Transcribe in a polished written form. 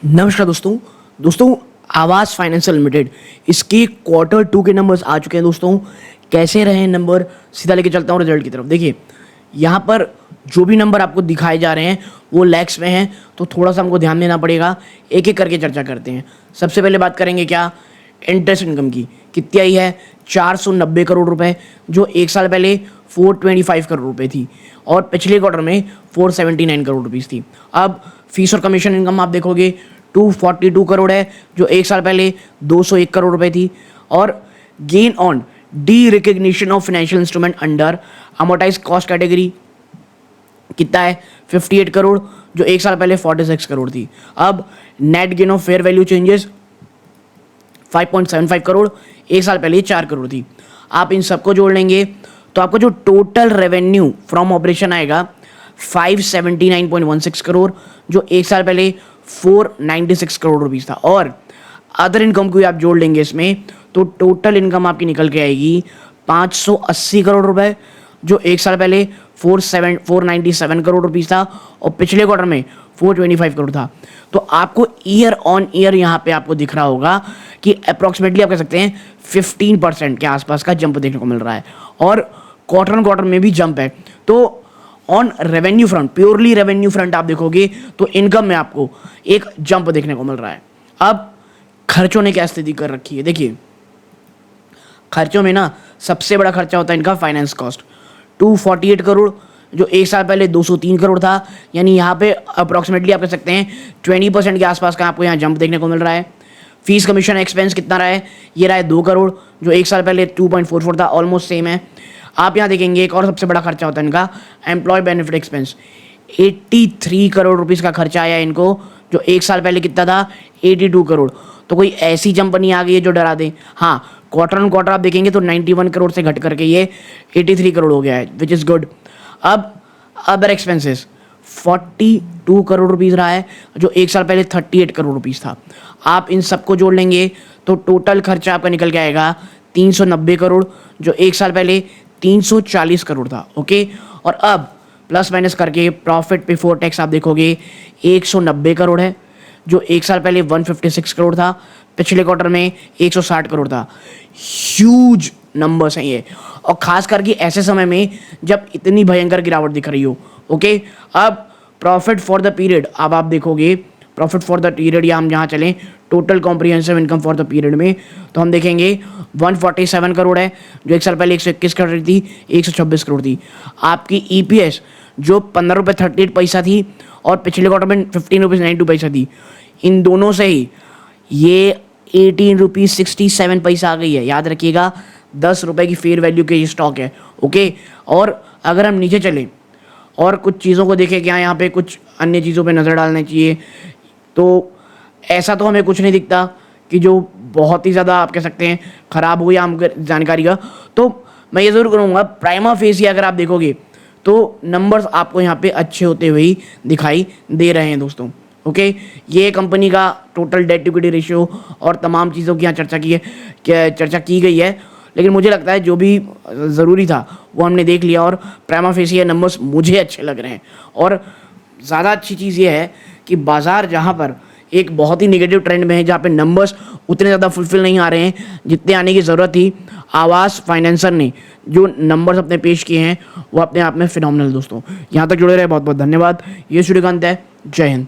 नमस्कार दोस्तों आवास फाइनेंशियल लिमिटेड इसके Q2 के नंबर्स आ चुके हैं दोस्तों। कैसे रहे नंबर, सीधा लेके चलता हूँ रिजल्ट की तरफ। देखिए यहाँ पर जो भी नंबर आपको दिखाए जा रहे हैं वो लैक्स में हैं, तो थोड़ा सा हमको ध्यान देना पड़ेगा। एक एक करके चर्चा करते हैं। सबसे पहले बात करेंगे क्या, इंटरेस्ट इनकम की। कितनी आई है? 490 करोड़ रुपए, जो एक साल पहले 425 करोड़ रुपए थी और पिछले क्वार्टर में 479 करोड़ रुपीस थी। अब फीस और कमीशन इनकम आप देखोगे 242 करोड़ है, जो एक साल पहले 201 करोड़ रुपए थी। और gain on D recognition of financial instrument under amortise cost category कितना है? 58 करोड़, जो एक साल पहले 46 करोड़ थी। अब net gain of fair value changes 5.75 crore, एक साल पहले 4 करोड़ थी। आप इन सबको जोड़ लेंगे तो आपको जो टोटल रेवेन्यू फ्रॉम ऑपरेशन आएगा 579.16 करोड़, जो एक साल पहले 496 करोड़ रुपीस था। और अदर इनकम को आप जोड़ लेंगे इसमें तो टोटल इनकम आपकी निकल के आएगी 580 करोड़ रुपए, जो एक साल पहले 497 करोड़ रुपीस था और पिछले क्वार्टर में 425 करोड़ था। तो आपको ईयर ऑन ईयर यहाँ पे आपको दिख रहा होगा कि अप्रॉक्सीमेटली आप कह सकते हैं 15% के आसपास का जंप देखने को मिल रहा है और क्वार्टर ऑन क्वार्टर में भी जंप है। तो on revenue front, purely revenue front आप देखोगे तो इनकम में आपको एक जंप देखने को मिल रहा है। अब खर्चों ने क्या स्थिति कर रखी है, देखिए खर्चों में ना सबसे बड़ा खर्चा होता है इनका फाइनेंस कॉस्ट 248 करोड़, जो एक साल पहले 203 करोड़ था। यानी यहाँ पे अप्रॉक्सीमेटली आप कह सकते हैं 20% के आसपास का आपको यहाँ जंप देखने को मिल रहा है। फीस कमीशन एक्सपेंस कितना रहा है? ये रहा है 2 करोड़, जो एक साल पहले 2.44 था, ऑलमोस्ट सेम है। आप यहाँ देखेंगे एक और सबसे बड़ा खर्चा होता है इनका employee benefit expense, 83 crore rupees का खर्चा आया इनको, जो एक साल पहले कितना था? 82 करोड़। तो कोई ऐसी जंप नहीं आ गई है जो डरा दे। हाँ, क्वार्टर ऑन क्वार्टर आप देखेंगे तो 91 करोड़ से घट करके ये 83 करोड़ हो गया है, विच इज़ गुड। अब अदर एक्सपेंसेस 42 करोड़ रुपीज़ रहा है, जो एक साल पहले 38 करोड़ रुपीज़ था। आप इन सबको जोड़ लेंगे तो टोटल खर्चा आपका निकल के आएगा 390 करोड़, जो एक साल पहले 340 करोड़ था। ओके, और अब प्लस माइनस करके प्रॉफिट बिफोर टैक्स आप देखोगे 190 करोड़ है, जो एक साल पहले 156 करोड़ था, पिछले क्वार्टर में 160 करोड़ था। ह्यूज नंबर्स हैं ये, और खास करके ऐसे समय में जब इतनी भयंकर गिरावट दिख रही हो। ओके, अब प्रॉफिट फॉर द पीरियड अब आप देखोगे, प्रॉफिट फॉर द पीरियड या हम जहाँ चलें total comprehensive income for the period में, तो हम देखेंगे 147 करोड़ है, जो एक साल पहले 121 करोड़ थी, 126 करोड़ थी। आपकी EPS जो 15 रुपये 38 पैसा थी और पिछले क्वार्टर में 15 रुपीज़ 92 पैसा थी, इन दोनों से ही ये 18 रुपीज़ 67 पैसा आ गई है। याद रखिएगा 10 रुपये की फेयर वैल्यू के ये स्टॉक है। ओके, और अगर हम नीचे चलें और कुछ चीज़ों को देखें, क्या यहाँ पे कुछ अन्य चीज़ों पे नज़र डालना चाहिए, तो ऐसा तो हमें कुछ नहीं दिखता कि जो बहुत ही ज़्यादा आप कह सकते हैं ख़राब हो या हम जानकारी का। तो मैं ये ज़रूर करूँगा, प्राइमा फेसी अगर आप देखोगे तो नंबर्स आपको यहाँ पे अच्छे होते हुए ही दिखाई दे रहे हैं दोस्तों। ओके, ये कंपनी का टोटल डेट इक्विटी रेशियो और तमाम चीज़ों की यहाँ चर्चा की गई है, लेकिन मुझे लगता है जो भी ज़रूरी था वो हमने देख लिया और प्राइमा फेसी ये नंबर्स मुझे अच्छे लग रहे हैं। और ज़्यादा अच्छी चीज़ ये है कि बाज़ार जहाँ पर एक बहुत ही नेगेटिव ट्रेंड में है, जहाँ पे नंबर्स उतने ज़्यादा फुलफिल नहीं आ रहे हैं जितने आने की ज़रूरत थी, आवास फाइनेंसर ने जो नंबर्स अपने पेश किए हैं वो अपने आप में फिनोमिनल दोस्तों। यहाँ तक जुड़े रहे, बहुत बहुत धन्यवाद। ये सूर्यकांत है, जय हिंद।